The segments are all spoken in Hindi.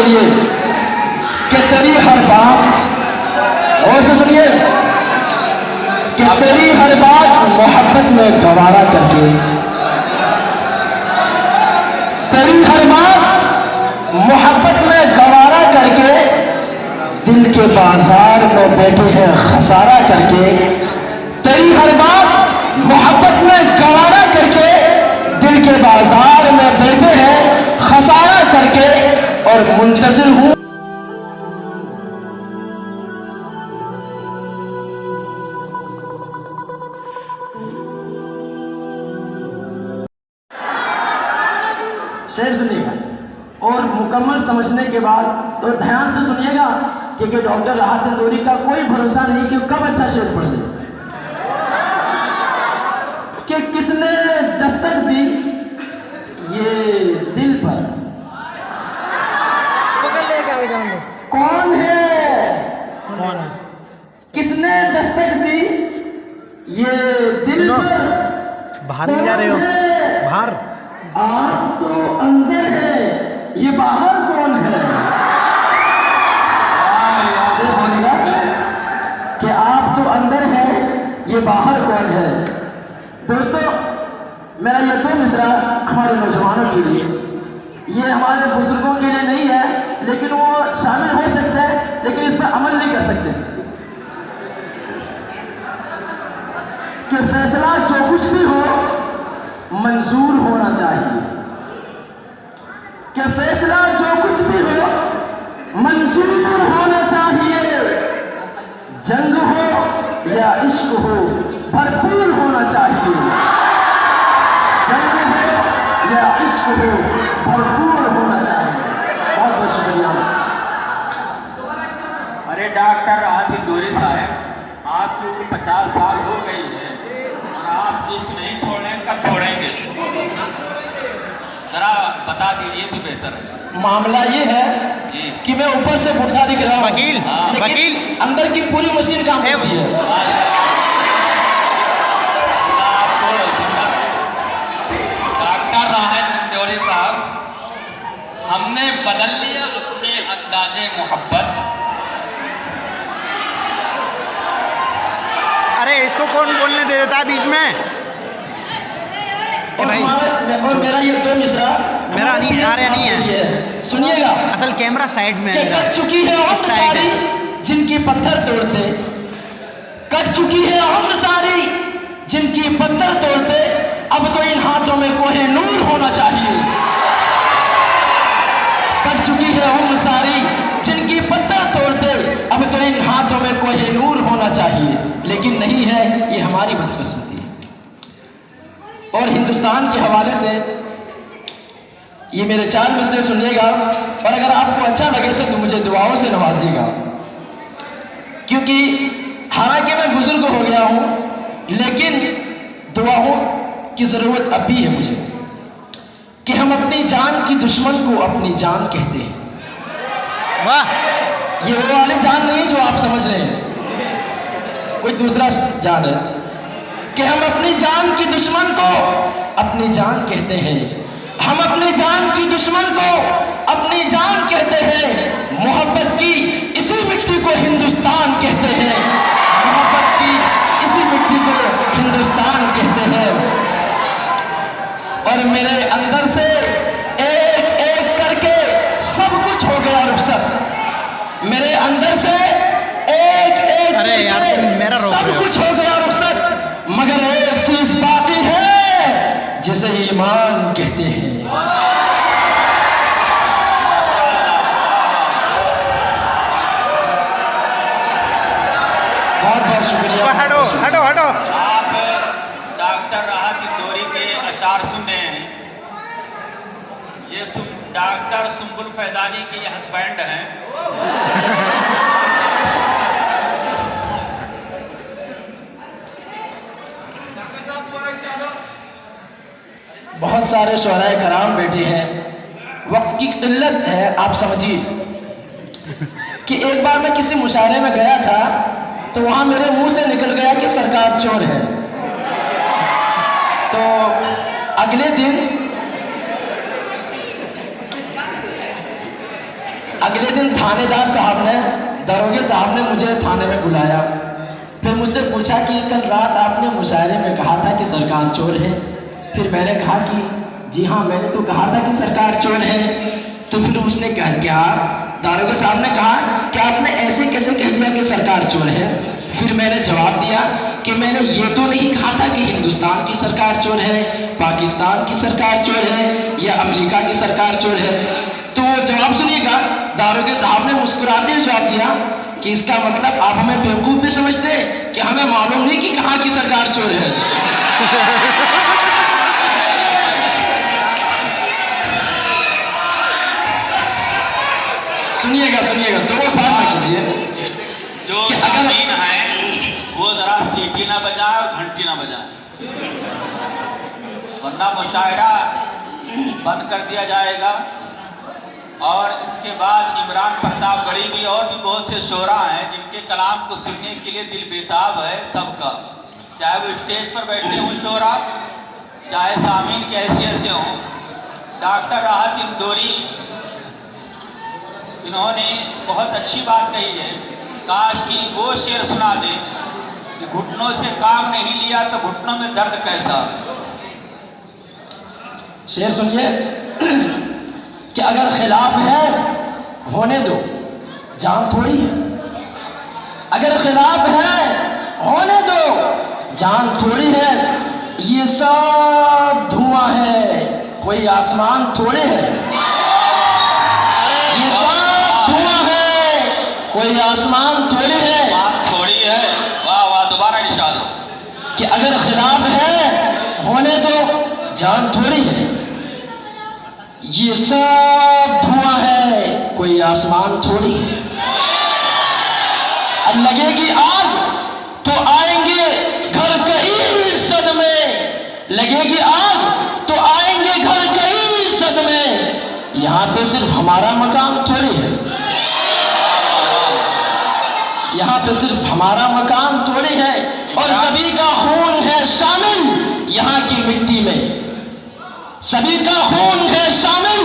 के लिए कि तेरी हर बात, और से सुनिए, कि तेरी हर बात मोहब्बत में गवारा करके, तेरी हर बात मोहब्बत में गवारा करके, दिल के बाजार में बैठे हैं खसारा करके। तेरी हर बात मोहब्बत में गवारा करके, दिल के बाजार में बैठे हैं खसारा करके, और मुंतजिर हूं शेर सुनिएगा और मुकम्मल समझने के बाद और ध्यान से सुनिएगा, क्योंकि डॉक्टर राहत इंदौरी का कोई भरोसा नहीं कि कब अच्छा शेर पढ़ दे। कि किसने दस्तक दी ये दिल पर, कौन है, कौन है, किसने दस्तक दी ये दिल पर, बाहर नहीं जा रहे हो, बाहर आप तो अंदर है ये बाहर कौन है। कि आप तो अंदर है ये बाहर कौन है। दोस्तों, मेरा ये दो मिसरा हमारे नौजवानों के लिए, ये हमारे बुजुर्गों के लिए नहीं है, लेकिन वो शामिल हो सकते हैं, लेकिन इस पर अमल नहीं कर सकते। कि फैसला जो कुछ भी हो मंजूर होना चाहिए, कि फैसला जो कुछ भी हो मंजूर होना चाहिए। जंग हो या इश्क हो भरपूर होना चाहिए, जंग हो या इश्क हो भरपूर होना चाहिए। बहुत बहुत शुक्रिया। अरे डॉक्टर राहत इंदौरी साहब, आपकी उम्र 50 साल हो गई है और आप इश्क नहीं छोड़ेंगे, कब छोड़ेंगे? जरा बता दीजिए तो बेहतर है। मामला ये है कि मैं ऊपर से बुढ़ा दिख रहा हूँ, वकील, वकील, अंदर की पूरी मशीन काम करती है। डॉक्टर राहत इंदौरी साहब, हमने बदल लिया अपने अंदाजे मोहब्बत। अरे इसको कौन बोलने दे देता है बीच में? और भाई और मेरा ये दो मिसरा मेरा नहीं आ रहा, नहीं है, सुनिएगा। असल कैमरा साइड में है, कट चुकी है उम्र सारी जिनकी पत्थर तोड़ते, कट चुकी है उम्र सारी जिनकी पत्थर तोड़ते, अब तो इन हाथों में कोहे नूर होना चाहिए। कट चुकी है उम्र सारी जिनकी पत्थर तोड़ते, अब तो इन हाथों में कोहे नूर होना चाहिए, लेकिन नहीं है, ये हमारी बदकिस्मती है। और हिंदुस्तान के हवाले से ये मेरे 4 मिसरे सुनिएगा, और अगर आपको अच्छा लगे तो मुझे दुआओं से नवाजिएगा, क्योंकि हालांकि मैं बुजुर्ग हो गया हूँ, लेकिन दुआओं की ज़रूरत अब भी है मुझे। कि हम अपनी जान की दुश्मन को अपनी जान कहते हैं। वाह, ये वो वाली जान नहीं जो आप समझ रहे हैं, कोई दूसरा जान है। कि हम अपनी जान की दुश्मन को अपनी जान कहते हैं, हम अपनी जान की दुश्मन को अपनी जान कहते हैं। मोहब्बत की इसी मिट्टी को हिंदुस्तान कहते हैं, मोहब्बत की इसी मिट्टी को हिंदुस्तान कहते हैं। और मेरे अंदर से एक एक करके सब कुछ हो गया रुखसत, मेरे अंदर से एक एक अरे यार, तुम मेरा रोक रहे सब हो। कुछ हो गया रुखसत, मगर एक चीज बाकी है जिसे ईमान कहते हैं। बहुत बहुत शुक्रिया। हटो हटो हटो। आप डॉक्टर राहत इंदौरी के अशार सुने हैं। ये डॉक्टर सुम्बुल फैजानी के हस्बैंड हैं। बहुत सारे शुहराए कराम बैठे हैं, वक्त की किल्लत है, आप समझिए। कि एक बार मैं किसी मुशायरे में गया था, तो वहाँ मेरे मुंह से निकल गया कि सरकार चोर है। तो अगले दिन थानेदार साहब ने, दरोगे साहब ने मुझे थाने में बुलाया। फिर मुझसे पूछा कि कल रात आपने मुशायरे में कहा था कि सरकार चोर है। फिर मैंने कहा कि जी हाँ, मैंने तो कहा था कि सरकार चोर है। तो फिर उसने कहा, क्या दारोगा साहब ने कहा कि आपने ऐसे कैसे कह दिया कि सरकार चोर है? फिर मैंने जवाब दिया कि मैंने ये तो नहीं कहा था कि हिंदुस्तान की सरकार चोर है, पाकिस्तान की सरकार चोर है या अमेरिका की सरकार चोर है। तो जवाब सुनिएगा, दारोगे साहब ने मुस्कुराते हुए जवाब दिया कि इसका मतलब आप हमें बेवकूफ़ भी समझते हैं कि हमें मालूम नहीं कि कहाँ की सरकार चोर है। सुनिएगा सुनिएगा, तो वो बात ना कीजिए। जो सामीन है वो जरा सीटी ना बजाए और घंटी ना बजाए, वरना मुशायरा बंद कर दिया जाएगा। और इसके बाद इमरान प्रताप गरीबी और भी बहुत से शोरा हैं जिनके कलाम को सुनने के लिए दिल बेताब है सबका, चाहे वो स्टेज पर बैठे हों शोरा, चाहे सामीन के हैसियत से हों। डॉक्टर राहत इंदौरी, इन्होंने बहुत अच्छी बात कही है। काश कि वो शेर सुना दे कि घुटनों से काम नहीं लिया तो घुटनों में दर्द कैसा। शेर सुनिए कि अगर खिलाफ है होने दो, जान थोड़ी है। अगर खिलाफ है होने दो, जान थोड़ी है। ये सब धुआं है, कोई आसमान थोड़े है। ये सब धुआं है, कोई आसमान थोड़े है। बात थोड़ी है, वाह वाह, दोबारा इरशाद हो कि अगर खिलाफ है होने दो, जान थोड़ी है। ये सब धुआं है, कोई आसमान थोड़ी है। अब लगेगी आग तो आएंगे घर कई सदमे, लगेगी आग तो आएंगे घर कई सदमे। यहाँ पे सिर्फ हमारा मकाम थोड़ी है, यहाँ पे सिर्फ हमारा मकाम थोड़ी है। और सभी का खून है शामिल यहाँ की मिट्टी में, सभी का खून है शामिल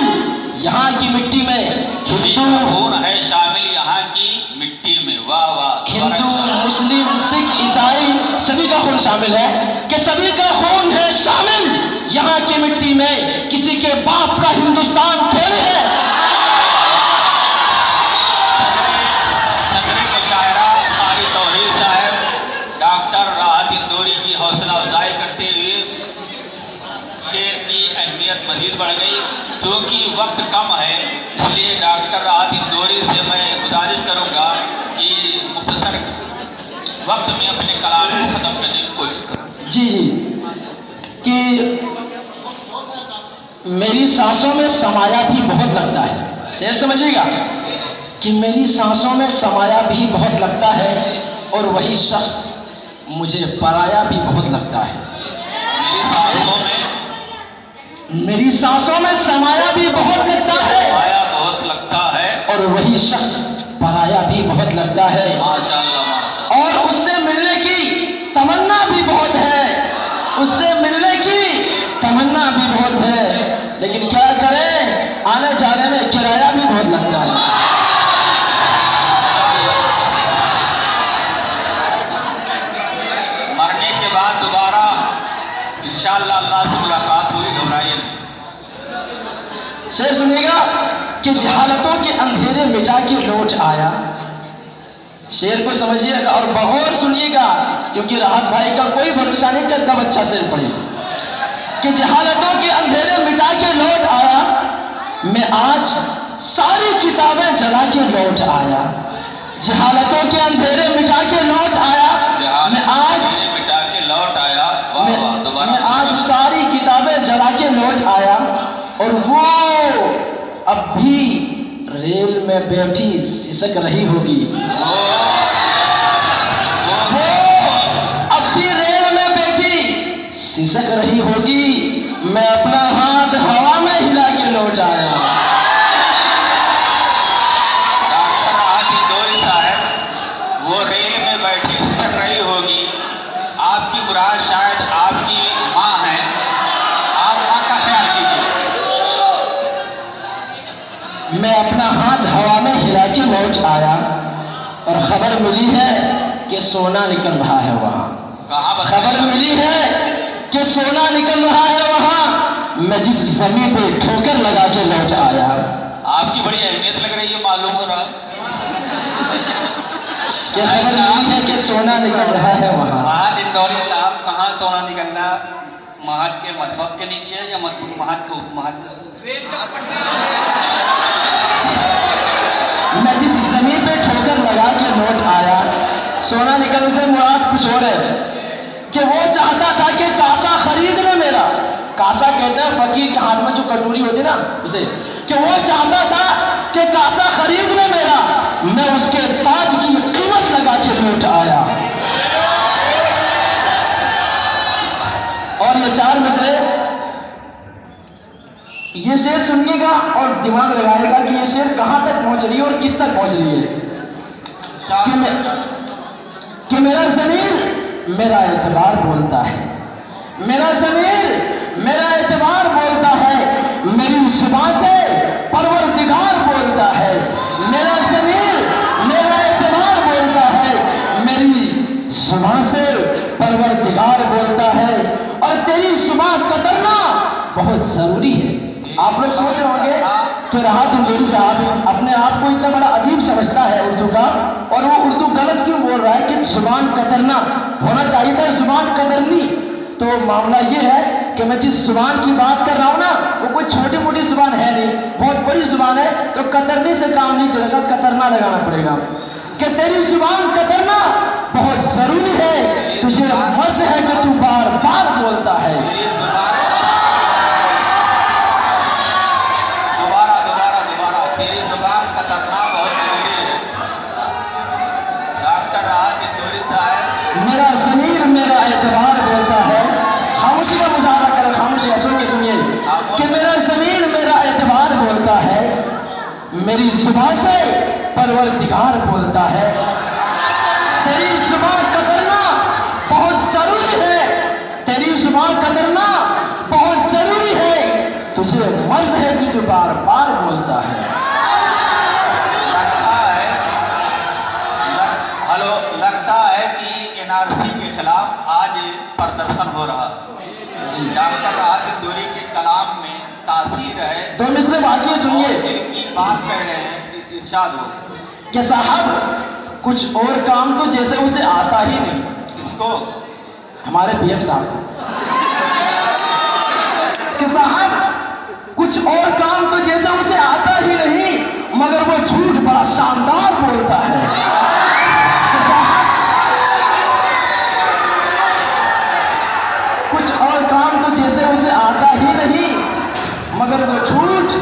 यहाँ की मिट्टी में। सभी का खून है शामिल यहाँ की मिट्टी में, वाह वाह। हिंदू, मुस्लिम, सिख, ईसाई सभी का खून शामिल है कि सभी का खून है शामिल यहाँ की मिट्टी में। किसी के बाप का हिंदुस्तान थोड़े है। सदर मुशायरा कारी तौहीद साहब डॉक्टर राहत इंदौरी की हौसला अफजाई करते हुए शेर की अहमियत मजीद बढ़ गई। क्योंकि वक्त कम है, इसलिए डॉक्टर राहत इंदौरी से मैं गुजारिश करूंगा कि मुख्तसर वक्त में अपने कलाम को ख़त्म करने की कोशिश करें। जी कि मेरी सांसों में समाया भी बहुत लगता है। शेर समझिएगा कि मेरी सांसों में समाया भी बहुत लगता है और वही शख्स मुझे पराया भी बहुत लगता है। मेरी सांसों में समाया भी बहुत लगता है, माया बहुत लगता है, और वही शख्स पराया भी बहुत लगता है। माशाअल्लाह माशाअल्लाह। और उससे मिलने की तमन्ना भी बहुत है, उससे मिलने की तमन्ना भी बहुत है। लेकिन क्या करें, आने जाने में किराया भी बहुत लगता है। मरने के बाद दोबारा इंशाअल्लाह अल्लाह से मुलाकात होगी, घबराइए नहीं। शेर सुनिएगा कि जहालतों के अंधेरे मिटा के लौट आया। शेर को समझिएगा और बगौर सुनिएगा, क्योंकि राहत भाई का कोई भरोसा नहीं कि कब अच्छा शेर पड़ेगा। कि जहालतों के अंधेरे मिटा के लौट आया, मैं आज सारी किताबें जला के लौट आया। जहालतों के अंधेरे मिटा के लौट आया, मैं आज मिटा के लौट आया, वाह वाह, दोबारा। मैं आज सारी किताबें जला के लौट आया। और वो अब भी रेल में बैठी सिसक रही होगी। वो अब भी रेल में बैठी सिसक रही होगी। मैं अपना हाथ हवा में हिला के लौट आया। डॉक्टर राहत इंदौरी साहब वो रेल में बैठी सिसक रही होगी। आपकी मुराद शायद आपकी माँ है, आप माँ का ख्याल कीजिए। मैं अपना हाथ हवा में लौट आया और खबर मिली है कि सोना निकल रहा है वहाँ। कहाँ खबर मिली है कि सोना निकल रहा है वहाँ। मैं जिस जमीन पे ठोकर लगा के लौट आया। आपकी बड़ी अहमियत लग रही है, मालूम हो रहा कि खबर मिली है कि सोना निकल रहा है वहाँ। महत इंदौरी साहब, कहाँ सोना निकलना? महत के मधुबक के नीचे या महत के उपमहत? मैं जिस जमीन पे ठोकर लगा के लौट आया, सोना निकलने से मुराद कुछ और है कि वो चाहता था कि कासा खरीद ले मेरा। कासा कहते हैं फकीर के हाथ में जो कटोरी होती ना उसे, कि वो चाहता था कि कासा खरीद ले मेरा। मैं उसके ताज की कीमत लगा के लौट आया। और ये चार मिसरे, ये शेर सुनिएगा और दिमाग लगाएगा कि ये शेर कहां तक पहुंच रही है और किस तक पहुंच रही है। कि मेरा ज़मीर मेरा एतबार बोलता है, मेरा ज़मीर मेरा एतबार बोलता है, मेरी जुबान से परवरदिगार बोलता है। मेरा ज़मीर मेरा एतबार बोलता है, मेरी जुबान से परवरदिगार बोलता है। और तेरी जुबान कतरना बहुत ज़रूरी है। आप लोग सोच रहे होंगे कि राहत इंदौरी साहब अपने आप को इतना बड़ा अदीब समझता है उर्दू का, और वो उर्दू गलत क्यों बोल रहा है कि जुबान कतरना होना चाहिए था जुबान कतरनी। तो मामला ये है कि मैं जिस जुबान की बात कर रहा हूँ ना, वो कोई छोटी मोटी जुबान है नहीं, बहुत बड़ी जुबान है। तो कतरनी से काम नहीं चलेगा, कतरना लगाना पड़ेगा। कि तेरी जुबान कतरना बहुत जरूरी है, तुझे मर्ज है कि तू बार बार बोलता है। तेरी जुबान कतरना बहुत जरूरी है। डॉक्टर राहत इंदौरी साहब, मेरा ज़मीर मेरा एतबार बोलता है। खामोशी का मुजाहरा करें, खामोशी सुनिए कि मेरा ज़मीर मेरा एतबार बोलता है, मेरी जुबान से परवरदिगार बोलता है। तेरी जुबान कतरना बहुत जरूरी है, तेरी जुबान कतरना बहुत जरूरी है, तुझे मर्ज है कि तू बार बार बोलता है। लगता है कि एनआरसी के खिलाफ आज प्रदर्शन हो रहा है। डॉक्टर राहत इंदौरी के कलाम में तासीर है। तो मिसरे बाकी सुनिए, इनकी बात कह रहे हैं, इरशाद हो कि साहब कुछ और काम तो जैसे उसे आता ही नहीं। किसको? हमारे पीएम साहब। कि साहब कुछ और काम तो जैसे उसे आता ही नहीं, मगर वो झूठ बड़ा शानदार बोलता है। कुछ और काम तो जैसे उसे आता ही नहीं, मगर वो झूठ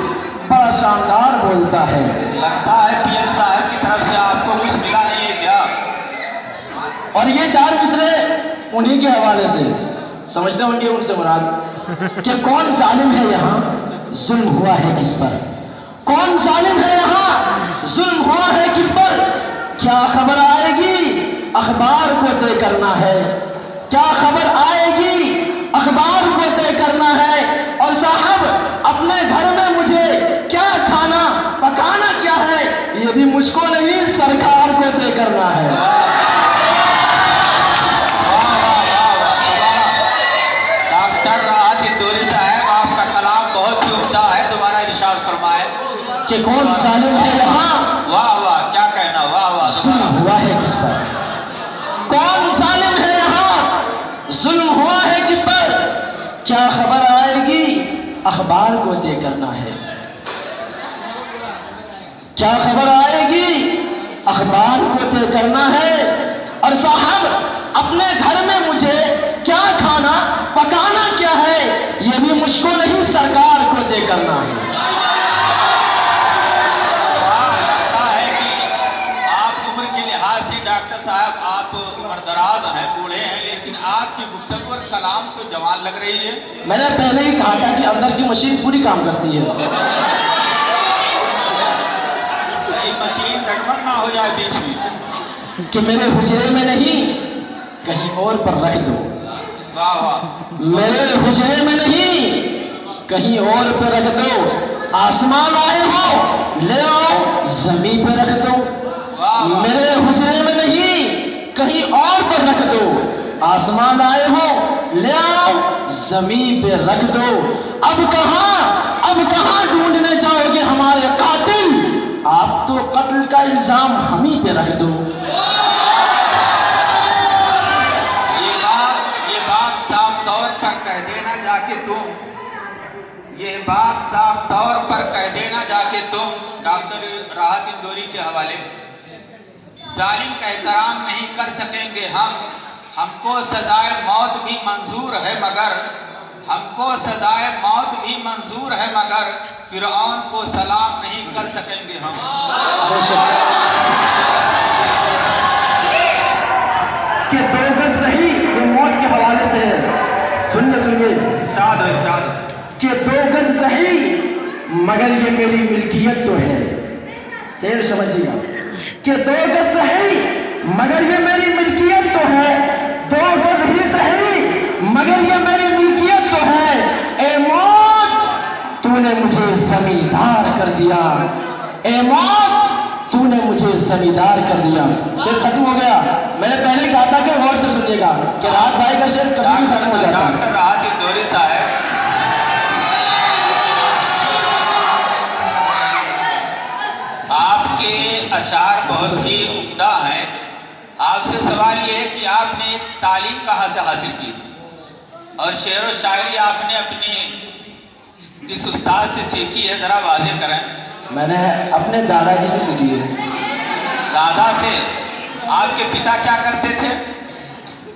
बड़ा शानदार बोलता है। लगता है पीएम साहब की तरफ से आपको कुछ मिला नहीं है क्या? और ये चार मिसरे उन्हीं के हवाले से समझते होंगे उनसे मुराद कि कौन जालिम है यहाँ, जुल्म हुआ है किस पर। कौन जालिम है यहाँ, जुल्म हुआ है किस पर। क्या खबर आएगी अखबार को तय करना है, क्या खबर आएगी अखबार को तय करना है। और साहब अपने घर में मुझे क्या खाना पकाना क्या है, ये भी मुझको नहीं सरकार को तय करना है। डॉक्टर राहत इंदौरी साहब, आपका कलाम बहुत ही उम्दा है, दोबारा इरशाद फरमाए कि कौन जालिम है यहाँ। वाह वाह, क्या कहना, वाह वाह। जुल्म हुआ है किस पर, कौन जालिम है यहाँ, जुल्म हुआ है किस पर। क्या खबर आएगी अखबार को तय करना है, क्या खबर आएगी अखबार को तय करना है। और साहब अपने घर में मुझे क्या खाना पकाना क्या है, ये भी मुझको नहीं सरकार को तय करना है। लगता है कि आप उम्र के लिहाज से डॉक्टर साहब आप उम्रदराज हैं, बूढ़े हैं, लेकिन आपकी गुफ्तगू और कलाम तो जवान लग रही है। मैंने पहले ही कहा था कि अंदर की मशीन पूरी काम करती है। मशीन गड़बड़ ना हो जाए बीच में। कि मेरे हुजरे में नहीं कहीं और पर रख दो। वाह वाह। मेरे हुजरे में नहीं कहीं और पे रख दो। आसमान आए हो ले आओ जमीन पे रख दो। मेरे हुजरे में नहीं कहीं और पर रख दो। आसमान आए हो ले आओ जमीन पे रख दो। अब कहां ढूंढने जाओगे हमारे कातिल? आप तो कत्ल का इल्जाम हम ही पे रख दो। ये बात साफ तौर पर कह देना जाके तुम, ये बात साफ तौर पर कह देना जाके तुम डॉक्टर राहत इंदौरी के हवाले। जालिम का एहतराम नहीं कर सकेंगे हम, हमको सजाए मौत भी मंजूर है मगर, हमको सजाए मौत भी मंजूर है मगर फिरौन को सलाम नहीं कर सकेंगे हम। कि दो गज सही ये मौत के हवाले से है। सुनिए इरशाद हो, इरशाद हो। कि दो गज सही मगर ये मेरी मिल्कियत तो है। शेर समझिएगा कि दो गज सही मगर ये मेरी मिल्कियत तो है। दो गज ही सही मगर ये मेरी मिल्कियत तो है। ए मौत तूने मुझे जमींदार कर दिया। ए मौत तूने मुझे जमींदार कर दिया। शेर खत्म हो गया। मैंने पहले कहा था कि गौर से सुनिएगा कि राहत भाई का शेर कभी खत्म हो जाता है। डॉक्टर राहत इंदौरी साहब, आपके अशार बहुत ही उम्दा हैं। आपसे सवाल ये है कि आपने तालीम कहाँ से हासिल की और शेर व शायरी आपने अपनी किस उस्ताद से सीखी है, जरा वाज़ेह करें। मैंने अपने दादाजी से सीखी है। दादा से? आपके पिता क्या करते थे?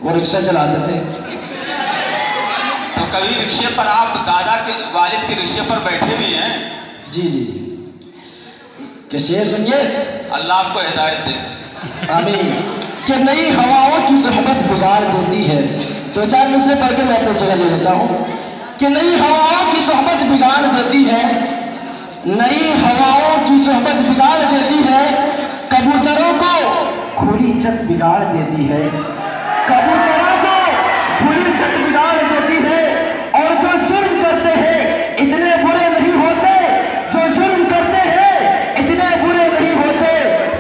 वो रिक्शा चलाते थे। तो कभी रिक्शे पर आप दादा के वालिद के रिक्शे पर बैठे भी हैं? जी कि शेर सुनिए। अल्लाह आपको हिदायत दे। आमीन। कि नई हवाओं की सोहबत बिगाड़ देती है। दो चार मिसरे पढ़ के मैं अपनी जगह ले लेता हूँ कि नई हवाओं की सोहबत बिगाड़ देती है। नई हवाओं की सोहबत बिगाड़ देती है। कबूतरों को खुली छत बिगाड़ देती है। कबूतरों को खुली छत बिगाड़ देती है। और जो जुर्म करते हैं इतने बुरे नहीं होते। जो जुर्म करते हैं इतने बुरे नहीं होते।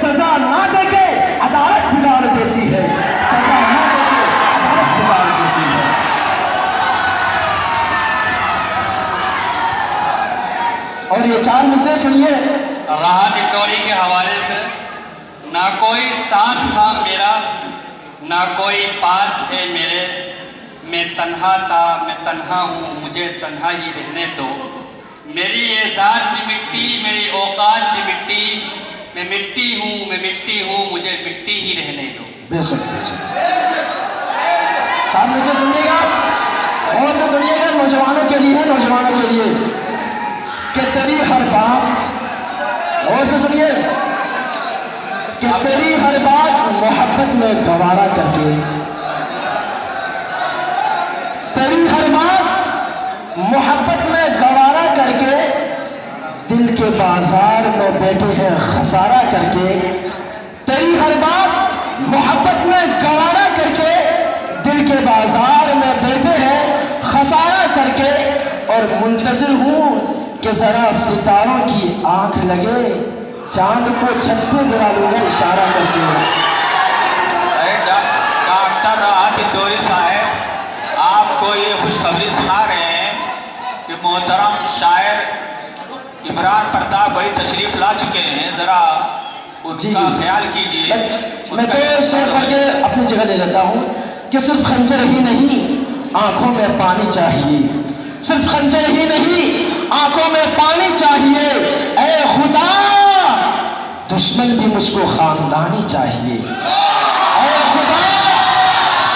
सजा ना देके अदालत बिगाड़ देती है। सजा ना देके अदालत बिगाड़ देती है। और ये चार मिसरे सुनिए। राहत इंदौरी के हवाले से। ना कोई साथ था मेरा, ना कोई पास है मेरे। मैं तन्हा था, मैं तन्हा हूँ, मुझे तन्हा ही रहने दो। मेरी ये ज़ात भी मिट्टी, मेरी औकात भी मिट्टी। मैं मिट्टी हूँ, मुझे मिट्टी ही रहने दो। बेशक चार मिसरे सुनिएगा और से सुनिएगा। नौजवानों के लिए, नौजवानों के लिए कि तेरी हर बात, और से सुनिए कि तेरी हर बात मोहब्बत में गवारा करके, तेरी हर बात मोहब्बत में गवारा करके दिल के बाजार में बैठे हैं खसारा करके। तेरी हर बात मोहब्बत में गवारा करके दिल के बाजार में बैठे हैं खसारा करके। और मुंतजिर हूँ कि जरा सितारों की आंख लगे, चांद को छत पे गिरा लूंगा इशारा करके। अरे डॉक्टर राहत इंदौरी साहब, आपको ये खुशखबरी सुना रहे हैं कि मोहतरम शायर इमरान प्रताप भाई तशरीफ ला चुके हैं। जरा उनका ख्याल कीजिए। मैं तो शेर पढ़ के अपनी जगह ले लेता हूँ कि सिर्फ खंजर ही नहीं आंखों में पानी चाहिए। सिर्फ खंजर ही नहीं आंखों में पानी चाहिए। ऐ खुदा दुश्मन भी मुझको खानदानी चाहिए। ऐ खुदा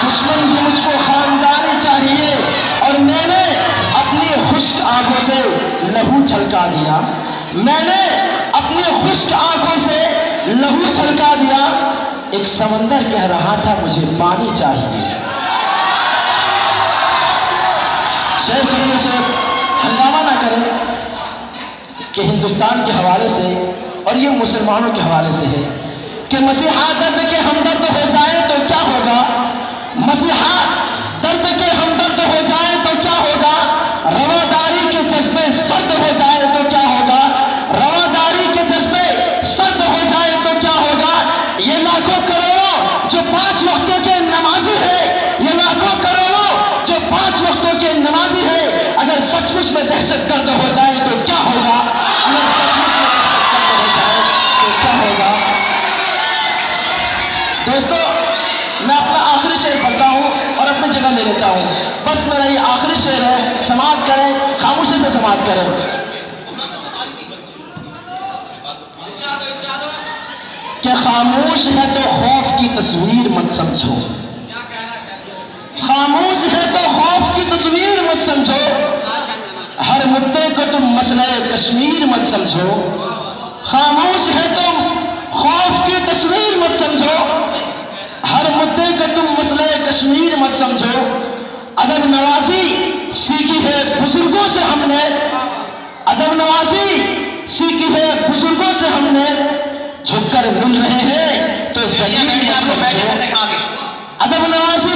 दुश्मन भी मुझको खानदानी चाहिए। और मैंने अपनी खुश्क आंखों से लहू छलका दिया। मैंने अपनी खुश्क आंखों से लहू छलका दिया। एक समंदर कह रहा था मुझे पानी चाहिए। शेर सुनिए, शेर हंगामा ना करें कि हिंदुस्तान के हवाले से और ये मुसलमानों के हवाले से है कि मसीहा दर्द के हमदर्द हो जाए तो क्या होगा। मसीहा दर्द के हमदर्द हो जाए तो क्या होगा। रवादारी के जज्बे सर्द हो जाए तो क्या होगा। रवादारी के जज्बे सर्द हो जाए तो क्या होगा। ये दोस्तों, मैं अपना आखिरी शेर पढ़ता हूँ और अपनी जगह ले लेता हूँ। बस मेरा ये आखिरी शेर है, समाप्त करें, खामोशी से समाप्त करें। क्या खामोश है तो खौफ की तस्वीर मत समझो, खामोश है तो खौफ की तस्वीर मत समझो, हर मुद्दे को तुम मसले कश्मीर मत समझो, खामोश है तुम खौफ की तस्वीर मत समझो, हर मुद्दे को तुम मसले कश्मीर मत समझो। अदब नवाजी सीखी है बुजुर्गों से हमने, अदब नवाजी सीखी है बुजुर्गों से हमने, झुककर मिल रहे हैं तो जलील मत समझो। अदब नवाजी